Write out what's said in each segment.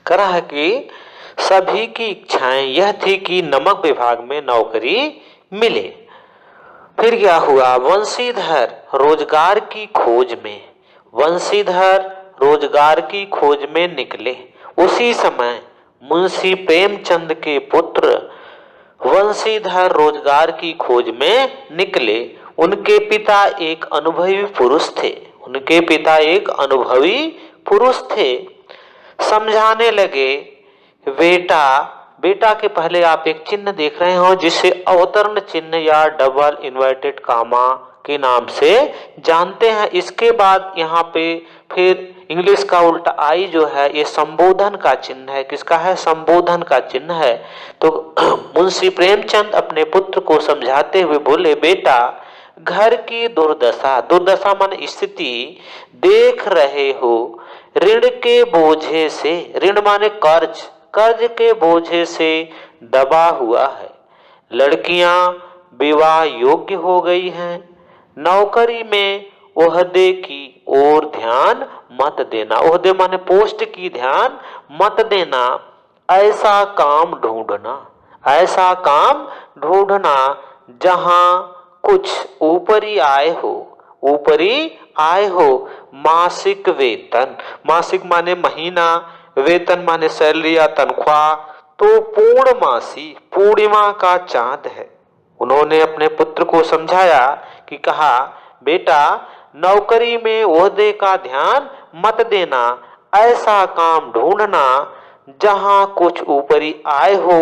करा है कि सभी की इच्छाएं यह थी कि नमक विभाग में नौकरी मिले। फिर क्या हुआ, वंशीधर रोजगार की खोज में, वंशीधर रोजगार की खोज में निकले। उसी समय मुंशी प्रेमचंद के पुत्र वंशीधर रोजगार की खोज में निकले। उनके पिता एक अनुभवी पुरुष थे, उनके पिता एक अनुभवी पुरुष थे। समझाने लगे, बेटा, बेटा के पहले आप एक चिन्ह देख रहे हो जिसे अवतरण चिन्ह या डबल इन्वर्टेड कामा के नाम से जानते हैं। इसके बाद यहाँ पे फिर इंग्लिश का उल्टा आई जो है, ये संबोधन का चिन्ह है। किसका है? संबोधन का चिन्ह है। तो मुंशी प्रेमचंद अपने पुत्र को समझाते हुए बोले, बेटा, घर की दुर्दशा, दुर्दशा माने स्थिति देख रहे हो। ऋण के बोझे से, ऋण माने कर्ज, कर्ज के बोझे से दबा हुआ है। लड़कियां विवाह योग्य हो गई हैं। नौकरी में ओहदे की ओर ध्यान मत देना, ओहदे माने पोस्ट की ध्यान मत देना। ऐसा काम ढूंढना, ऐसा काम ढूंढना जहां कुछ ऊपरी आय हो, ऊपरी आय हो। मासिक वेतन, मासिक माने महीना, वेतन माने सैलरी या तनख्वाह। तो पूर्णमासी, पूर्णिमा का चांद है। उन्होंने अपने पुत्र को समझाया कि कहा, बेटा, नौकरी में ओहदे का ध्यान मत देना, ऐसा काम ढूंढना जहां कुछ ऊपरी आय हो।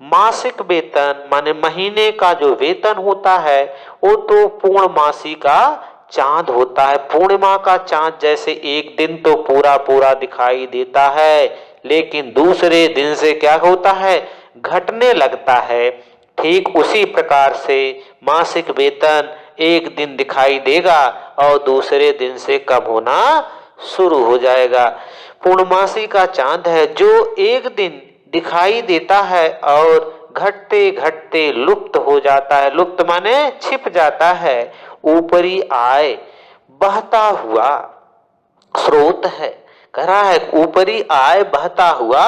मासिक वेतन माने महीने का जो वेतन होता है वो तो पूर्णमासी का चांद होता है। पूर्णिमा का चांद जैसे एक दिन तो पूरा पूरा दिखाई देता है, लेकिन दूसरे दिन से क्या होता है, घटने लगता है। ठीक उसी प्रकार से मासिक वेतन एक दिन दिखाई देगा और दूसरे दिन से कम होना शुरू हो जाएगा। पूर्णमासी का चांद है जो एक दिन दिखाई देता है और घटते घटते लुप्त हो जाता है। लुप्त माने छिप जाता है। ऊपरी आय बहता हुआ स्रोत है, कह रहा है ऊपरी आय बहता हुआ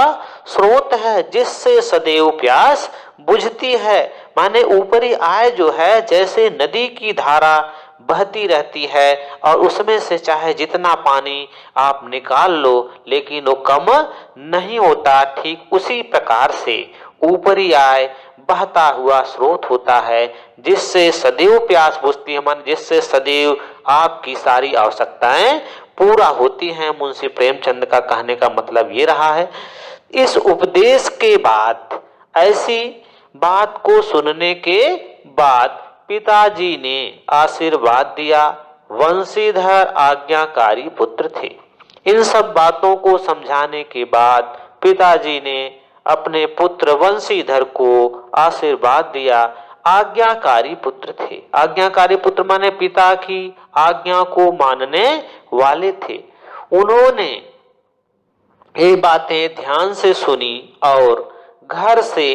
स्रोत है जिससे सदैव प्यास बुझती है। माने ऊपरी आय जो है जैसे नदी की धारा बहती रहती है और उसमें से चाहे जितना पानी आप निकाल लो लेकिन वो कम नहीं होता। ठीक उसी प्रकार से ऊपरी आय बहता हुआ स्रोत होता है जिससे सदैव प्यास बुझती है, मान जिससे सदैव आपकी सारी आवश्यकताएं पूरा होती हैं। मुंशी प्रेमचंद का कहने का मतलब ये रहा है। इस उपदेश के बाद, ऐसी बात को सुनने के बाद पिताजी ने आशीर्वाद दिया। वंशीधर आज्ञाकारी पुत्र थे। इन सब बातों को समझाने के बाद पिताजी ने अपने पुत्र वंशीधर को आशीर्वाद दिया। आज्ञाकारी पुत्र थे। आज्ञाकारी पुत्र माने पिता की आज्ञा को मानने वाले थे। उन्होंने ये बातें ध्यान से सुनी और घर से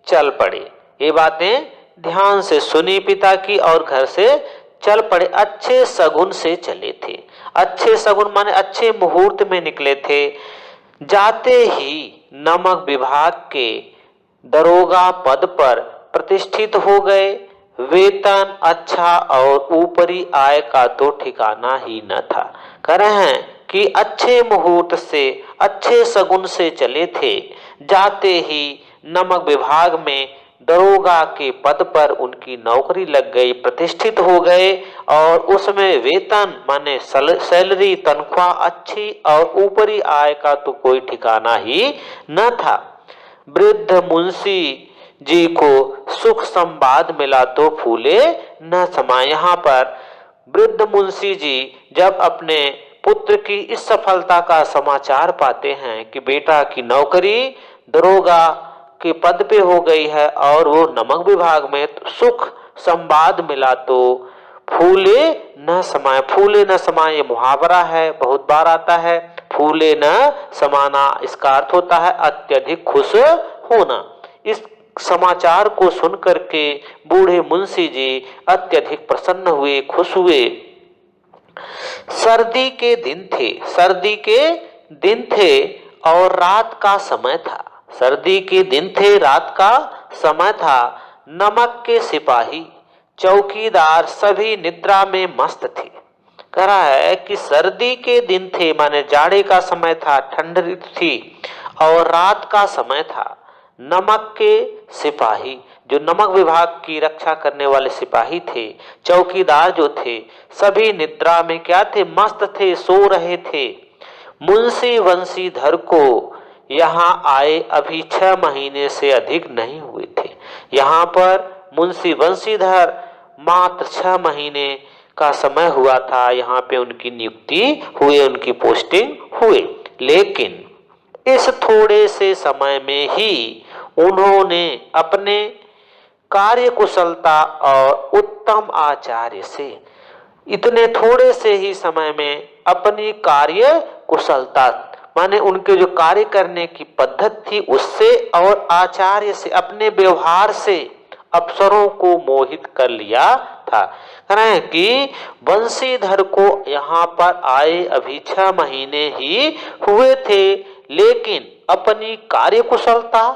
चल पड़े। ये बातें ध्यान से सुनी पिता की और घर से चल पड़े। अच्छे शगुन से चले थे। अच्छे शगुन माने अच्छे मुहूर्त में निकले थे। जाते ही नमक विभाग के दरोगा पद पर प्रतिष्ठित हो गए। वेतन अच्छा और ऊपरी आय का तो ठिकाना ही न था। कह रहे हैं कि अच्छे मुहूर्त से, अच्छे शगुन से चले थे। जाते ही नमक विभाग में दरोगा के पद पर उनकी नौकरी लग गई, प्रतिष्ठित हो गए और उसमें वेतन माने सैलरी, तनख्वाह अच्छी और ऊपरी आय का तो कोई ठिकाना ही न था। वृद्ध मुंशी जी को सुख संवाद मिला तो फूले न समाये। यहाँ पर वृद्ध मुंशी जी जब अपने पुत्र की इस सफलता का समाचार पाते हैं कि बेटा की नौकरी दरोगा के पद पे हो गई है और वो नमक विभाग में, सुख संवाद मिला तो फूले न समाये। फूले न समाये ये मुहावरा है, बहुत बार आता है। फूले न समाना इसका अर्थ होता है अत्यधिक खुश होना। इस समाचार को सुनकर के बूढ़े मुंशी जी अत्यधिक प्रसन्न हुए, खुश हुए। सर्दी के दिन थे, सर्दी के दिन थे और रात का समय था। सर्दी के दिन थे, रात का समय था। नमक के सिपाही चौकीदार सभी निद्रा में मस्त थे। कह रहा है कि सर्दी के दिन थे, माने जाड़े का समय था, ठंड ऋतु थी और रात का समय था। नमक के सिपाही, जो नमक विभाग की रक्षा करने वाले सिपाही थे, चौकीदार जो थे, सभी निद्रा में क्या थे, मस्त थे, सो रहे थे। मुंशी वंशीधर को यहाँ आए अभी 6 महीने से अधिक नहीं हुए थे। यहाँ पर मुंशी वंशीधर मात्र 6 महीने का समय हुआ था, यहाँ पे उनकी नियुक्ति हुई, उनकी पोस्टिंग हुई। लेकिन इस थोड़े से समय में ही उन्होंने अपने कार्य कुशलता और उत्तम आचार्य से, इतने थोड़े से ही समय में अपनी कार्य कुशलता माने उनके जो कार्य करने की पद्धति थी उससे और आचार्य से, अपने व्यवहार से अफसरों को मोहित कर लिया था। कह रहे हैं कि बंशीधर को यहाँ पर आए अभी 6 महीने ही हुए थे, लेकिन अपनी कार्य कुशलता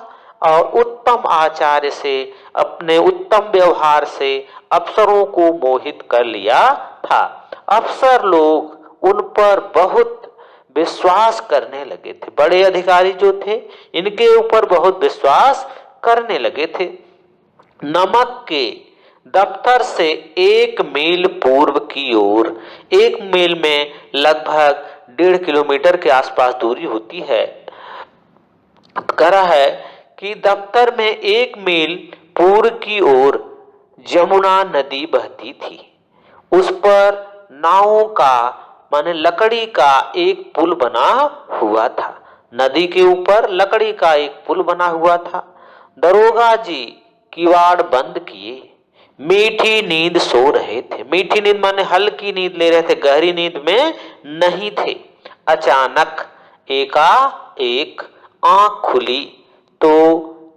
और उत्तम आचार्य से, अपने उत्तम व्यवहार से अफसरों को मोहित कर लिया था। अफसर लोग उन पर बहुत विश्वास करने लगे थे। बड़े अधिकारी जो थे, इनके ऊपर बहुत विश्वास करने लगे थे। नमक के दफ्तर से 1 मील पूर्व की ओर, 1 मील में लगभग 1.5 किलोमीटर के आसपास दूरी होती है। कह रहा है कि दफ्तर में 1 मील पूर्व की ओर जमुना नदी बहती थी। उस पर नावों का माने लकड़ी का एक पुल बना हुआ था। नदी के ऊपर लकड़ी का एक पुल बना हुआ था। दरोगा जी किवाड़ बंद किए, मीठी नींद सो रहे थे। मीठी नींद माने हल्की नींद ले रहे थे, गहरी नींद में नहीं थे। अचानक एकाएक आंख खुली तो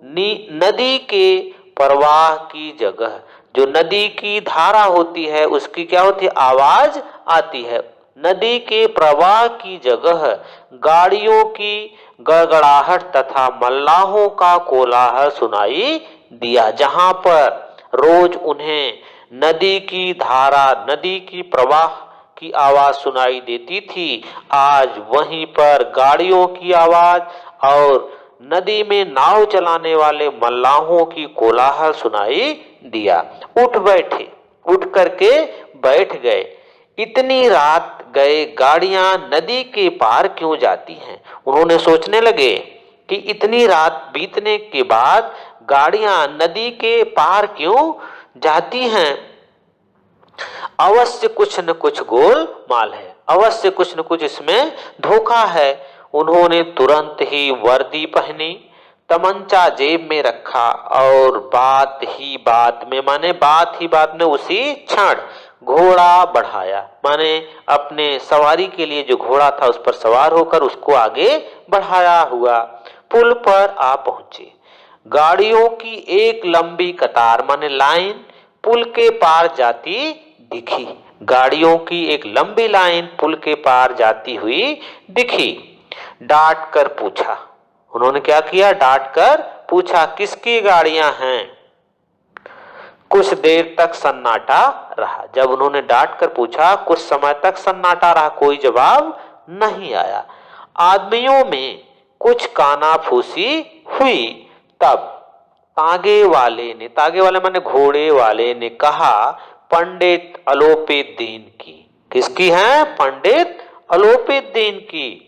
नदी के प्रवाह की जगह, जो नदी की धारा होती है उसकी क्या होती है, आवाज आती है। नदी के प्रवाह की जगह गाड़ियों की गड़गड़ाहट तथा मल्लाहों का कोलाहल सुनाई दिया। जहां पर रोज उन्हें नदी की धारा, नदी की प्रवाह की आवाज सुनाई देती थी, आज वहीं पर गाड़ियों की आवाज और नदी में नाव चलाने वाले मल्लाहों की कोलाहल सुनाई दिया। उठ बैठे, उठ करके बैठ गए। इतनी रात गए गाड़ियां नदी के पार क्यों जाती हैं? उन्होंने सोचने लगे कि इतनी रात बीतने के बाद गाड़ियां नदी के पार क्यों जाती हैं? अवश्य कुछ न कुछ गोलमाल है, अवश्य कुछ न कुछ इसमें धोखा है। उन्होंने तुरंत ही वर्दी पहनी, तमंचा जेब में रखा और बात ही बात में, माने बात ही बात में उसी क्षण घोड़ा बढ़ाया, माने अपने सवारी के लिए जो घोड़ा था उस पर सवार होकर उसको आगे बढ़ाया हुआ पुल पर आ पहुंचे। गाड़ियों की एक लंबी कतार माने लाइन पुल के पार जाती दिखी। गाड़ियों की एक लंबी लाइन पुल के पार जाती हुई दिखी। डांट कर पूछा, उन्होंने क्या किया, डांट कर पूछा, किसकी गाड़ियां हैं? कुछ देर तक सन्नाटा रहा। जब उन्होंने डांट कर पूछा, कुछ समय तक सन्नाटा रहा, कोई जवाब नहीं आया। आदमियों में कुछ कानाफूसी हुई। तब तागे वाले ने, तागे वाले माने घोड़े वाले ने कहा, पंडित अलोपीदीन की। किसकी है? पंडित अलोपीदीन की।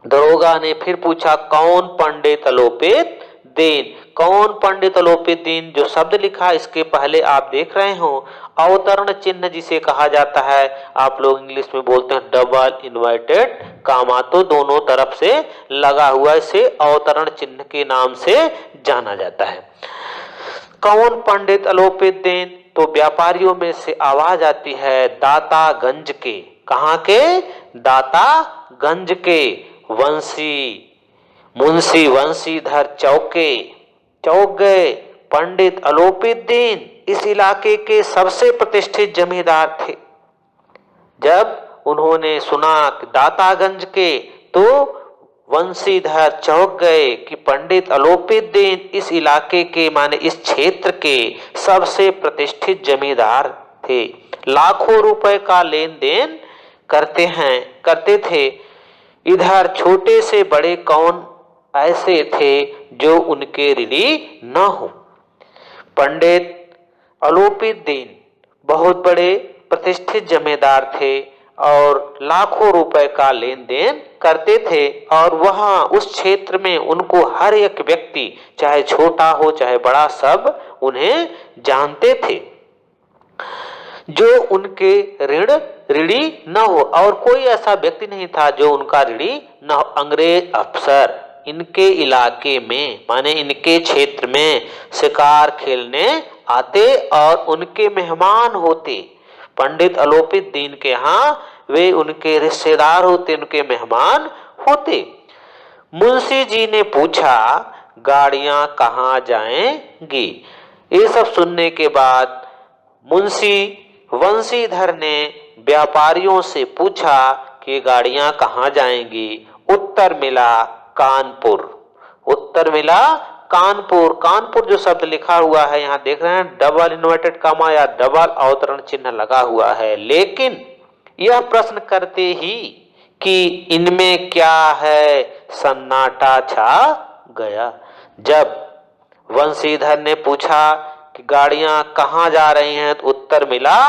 दरोगा ने फिर पूछा, कौन पंडित अलोपीदीन? कौन पंडित अलोपीदीन? जो शब्द लिखा इसके पहले आप देख रहे हो, अवतरण चिन्ह जिसे कहा जाता है, आप लोग इंग्लिश में बोलते हैं डबल इन्वर्टेड कामा, तो दोनों तरफ से लगा हुआ, इसे अवतरण चिन्ह के नाम से जाना जाता है। कौन पंडित अलोपीदीन? तो व्यापारियों में से आवाज आती है, दातागंज के। कहाँ के? दातागंज के मुंशी वंशीधर चौक गए। पंडित अलोपीदीन इस इलाके के सबसे प्रतिष्ठित जमींदार थे। जब उन्होंने सुना दातागंज के, तो वंशीधर चौंक गए कि पंडित अलोपीदीन इस इलाके के माने इस क्षेत्र के सबसे प्रतिष्ठित जमींदार थे, लाखों रुपए का लेन देन करते थे। इधर छोटे से बड़े कौन ऐसे थे जो उनके ऋणी न हो। पंडित अलोपीदीन बहुत बड़े प्रतिष्ठित जमींदार थे और लाखों रुपए का लेन देन करते थे, और वहां उस क्षेत्र में उनको हर एक व्यक्ति चाहे छोटा हो चाहे बड़ा सब उन्हें जानते थे, जो उनके ऋणी न हो। और कोई ऐसा व्यक्ति नहीं था जो उनका ऋणी न हो। अंग्रेज अफसर इनके इलाके में माने इनके क्षेत्र में शिकार खेलने आते और उनके मेहमान होते। पंडित अलोपीदीन के यहाँ वे उनके रिश्तेदार होते, उनके मेहमान होते। मुंशी जी ने पूछा, गाड़ियां कहाँ जाएंगी? ये सब सुनने के बाद मुंशी वंशीधर ने व्यापारियों से पूछा कि गाड़ियां कहाँ जाएंगी। उत्तर मिला कानपुर। उत्तर मिला कानपुर। कानपुर जो शब्द लिखा हुआ है यहाँ देख रहे हैं, डबल इन्वर्टेड कॉमा या डबल अवतरण चिन्ह लगा हुआ है, लेकिन यह प्रश्न करते ही कि इनमें क्या है, सन्नाटा छा गया। जब वंशीधर ने पूछा कि गाड़ियां कहाँ जा रही हैं तो उत्तर मिला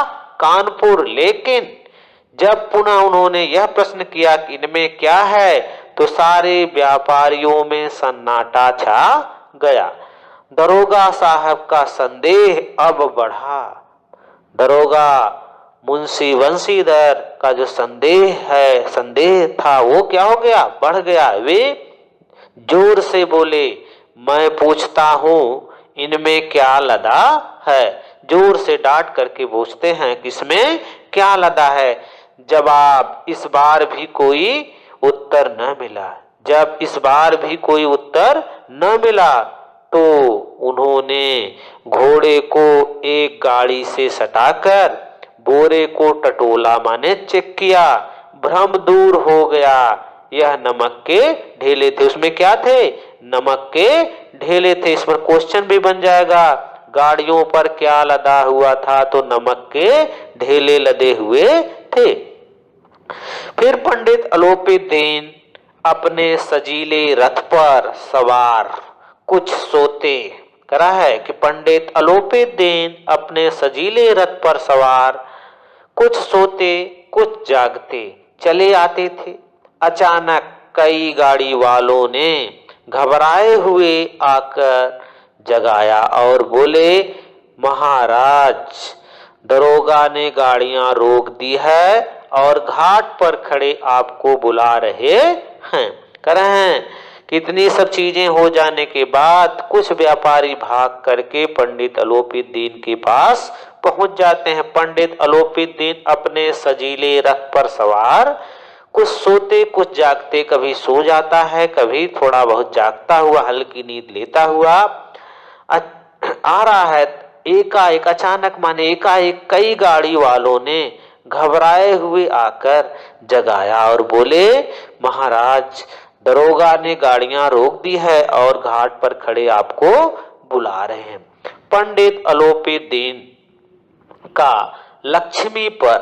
कानपुर, लेकिन जब पुनः उन्होंने यह प्रश्न किया कि इनमें क्या है तो सारे व्यापारियों में सन्नाटा छा गया। दरोगा साहब का संदेह अब बढ़ा। दरोगा मुंशी वंशीधर का जो संदेह था वो क्या हो गया, बढ़ गया। वे जोर से बोले, मैं पूछता हूं इनमें क्या लदा है। जोर से डांट करके पूछते हैं कि इसमें क्या लदा है। जवाब इस बार भी कोई उत्तर न मिला। जब इस बार भी कोई उत्तर न मिला तो उन्होंने घोड़े को एक गाड़ी से सटाकर बोरे को टटोला माने चेक किया। भ्रम दूर हो गया। यह नमक के ढेले थे। उसमें क्या थे? नमक के ढेले थे। इस पर क्वेश्चन भी बन जाएगा, गाड़ियों पर क्या लदा हुआ था? तो नमक के ढेले लदे हुए थे। फिर पंडित अलोपीदीन अपने सजीले रथ पर सवार कुछ सोते करा है कि पंडित अलोपीदीन अपने सजीले रथ पर सवार कुछ सोते कुछ जागते चले आते थे। अचानक कई गाड़ी वालों ने घबराए हुए आकर जगाया और बोले, महाराज, दरोगा ने गाड़ियां रोक दी है और घाट पर खड़े आपको बुला रहे हैं। कह रहे हैं कितनी सब चीजें हो जाने के बाद कुछ व्यापारी भाग करके पंडित अलोपीदीन के पास पहुंच जाते हैं। पंडित अलोपीदीन अपने सजीले रथ पर सवार कुछ सोते कुछ जागते, कभी सो जाता है कभी थोड़ा बहुत जागता हुआ हल्की नींद लेता हुआ आ रहा है। एकाएक अचानक माने एकाएक कई गाड़ी वालों ने घबराए हुए आकर जगाया और बोले, महाराज, दरोगा ने गाड़ियां रोक दी है और घाट पर खड़े आपको बुला रहे हैं। पंडित अलोपीदीन का लक्ष्मी पर,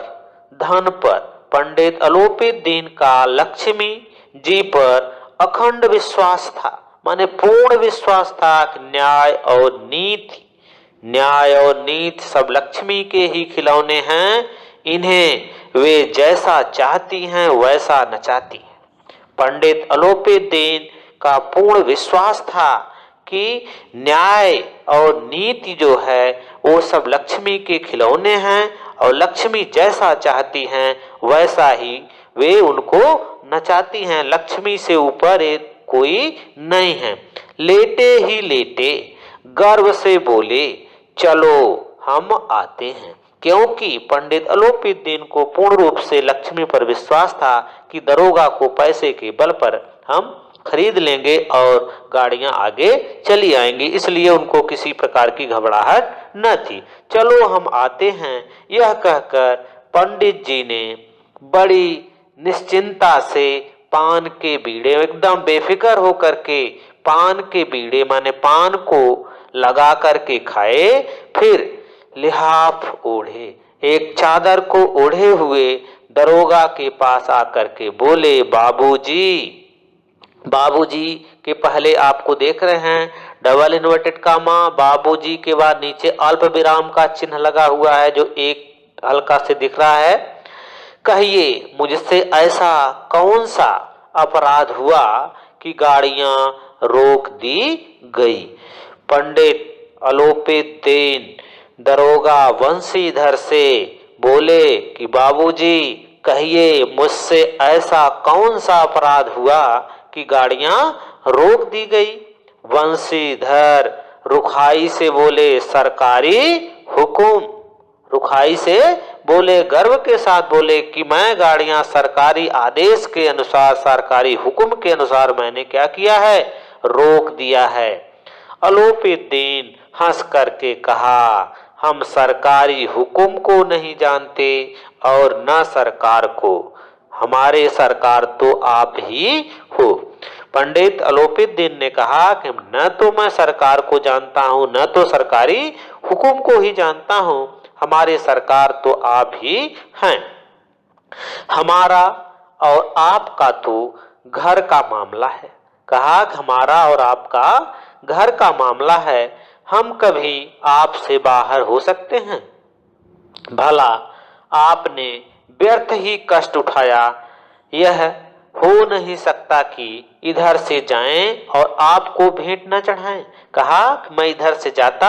धन पर, पंडित अलोपीदीन का लक्ष्मी जी पर अखंड विश्वास था। माने पूर्ण विश्वास था कि न्याय और नीति सब लक्ष्मी के ही खिलौने हैं। इन्हें वे जैसा चाहती हैं वैसा नचाती हैं। पंडित अलोपीदीन का पूर्ण विश्वास था कि न्याय और नीति जो है वो सब लक्ष्मी के खिलौने हैं और लक्ष्मी जैसा चाहती हैं वैसा ही वे उनको नचाती हैं। लक्ष्मी से ऊपर एक कोई नहीं है। लेटे ही लेटे गर्व से बोले, चलो हम आते हैं। क्योंकि पंडित अलोपीदीन को पूर्ण रूप से लक्ष्मी पर विश्वास था कि दरोगा को पैसे के बल पर हम खरीद लेंगे और गाड़ियां आगे चली आएंगी, इसलिए उनको किसी प्रकार की घबराहट न थी। चलो हम आते हैं, यह कहकर पंडित जी ने बड़ी निश्चिंता से पान के बीड़े, एकदम बेफिक्र होकर के पान के बीड़े माने पान को लगा करके खाए। फिर लिहाफ ओढ़े, एक चादर को ओढ़े हुए दरोगा के पास आकर के बोले, बाबूजी। बाबूजी के पहले आपको देख रहे हैं डबल इन्वर्टेड कामा, बाबूजी के बाद नीचे अल्प विराम का चिन्ह लगा हुआ है जो एक हल्का से दिख रहा है। कहिए मुझसे ऐसा कौन सा अपराध हुआ कि गाड़ियां रोक दी गई। पंडित अलोपीदीन दरोगा वंशीधर से बोले कि बाबूजी कहिए मुझसे ऐसा कौन सा अपराध हुआ कि गाड़ियां रोक दी गई। वंशीधर रुखाई से बोले, सरकारी हुकुम। रुखाई से बोले, गर्व के साथ बोले कि मैं गाड़ियां सरकारी आदेश के अनुसार, सरकारी हुक्म के अनुसार मैंने क्या किया है, रोक दिया है। अलोपीदीन हंस करके कहा, हम सरकारी हुक्म को नहीं जानते और न सरकार को, हमारे सरकार तो आप ही हो। पंडित अलोपीदीन ने कहा कि न तो मैं सरकार को जानता हूं, न तो सरकारी हुक्म को ही जानता हूं, हमारे सरकार तो आप ही हैं। हमारा और आपका तो घर का मामला है। कहा कि हमारा और आपका घर का मामला है, हम कभी आपसे बाहर हो सकते हैं। भला आपने व्यर्थ ही कष्ट उठाया, यह हो नहीं सकता कि इधर से जाएं और आपको भेंट न चढ़ाएं। कहा कि मैं इधर से जाता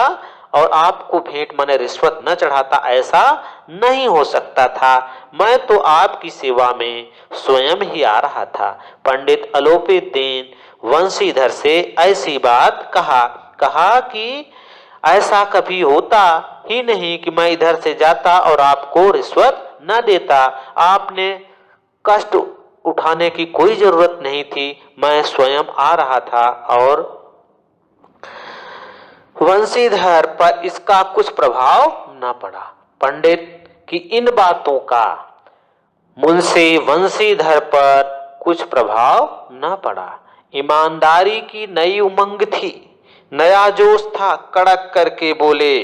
और आपको भेंट माने रिश्वत न चढ़ाता, ऐसा नहीं हो सकता था, मैं तो आपकी सेवा में स्वयं ही आ रहा था। पंडित अलोपीदीन वंशीधर से ऐसी बात कहा कि ऐसा कभी होता ही नहीं कि मैं इधर से जाता और आपको रिश्वत न देता। आपने कष्ट उठाने की कोई जरूरत नहीं थी, मैं स्वयं आ रहा था। और वंशीधर पर इसका कुछ प्रभाव न पड़ा। पंडित की इन बातों का मुंशी वंशीधर पर कुछ प्रभाव न पड़ा। ईमानदारी की नई उमंग थी, नया जोश था। कड़क करके बोले,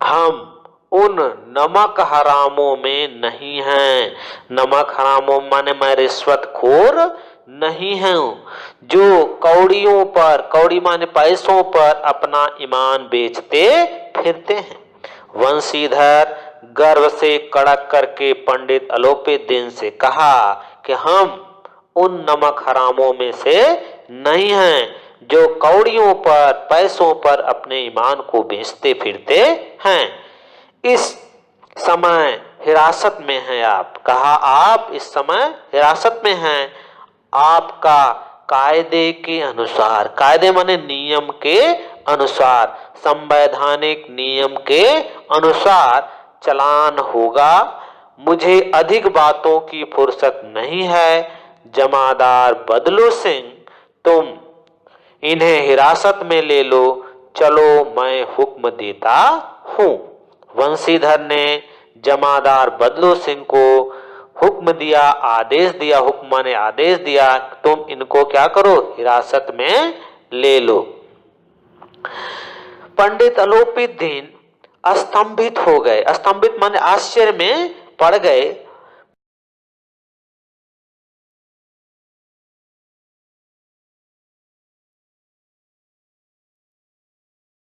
हम उन नमक हरामों में नहीं हैं। नमक हरामों माने मैं रिश्वतखोर नहीं हूं, जो कौड़ियों पर, कौड़ी माने पैसों पर अपना ईमान बेचते फिरते हैं। वंशीधर गर्व से कड़क करके पंडित अलोपीदीन से कहा कि हम उन नमक हरामों में से नहीं हैं जो कौड़ियों पर, पैसों पर अपने ईमान को बेचते फिरते हैं। इस समय हिरासत में हैं आप। कहा, आप इस समय हिरासत में हैं। आपका कायदे के अनुसार, कायदे माने नियम के अनुसार, संवैधानिक नियम के अनुसार चालान होगा। मुझे अधिक बातों की फुर्सत नहीं है। जमादार बदलू सिंह, तुम इन्हें हिरासत में ले लो, चलो मैं हुक्म देता हूं। वंशीधर ने जमादार बदलू सिंह को हुक्म दिया, आदेश दिया। हुक्म माने आदेश दिया, तुम इनको क्या करो, हिरासत में ले लो। पंडित अलोपीदीन स्तंभित हो गए। स्तंभित माने आश्चर्य में पड़ गए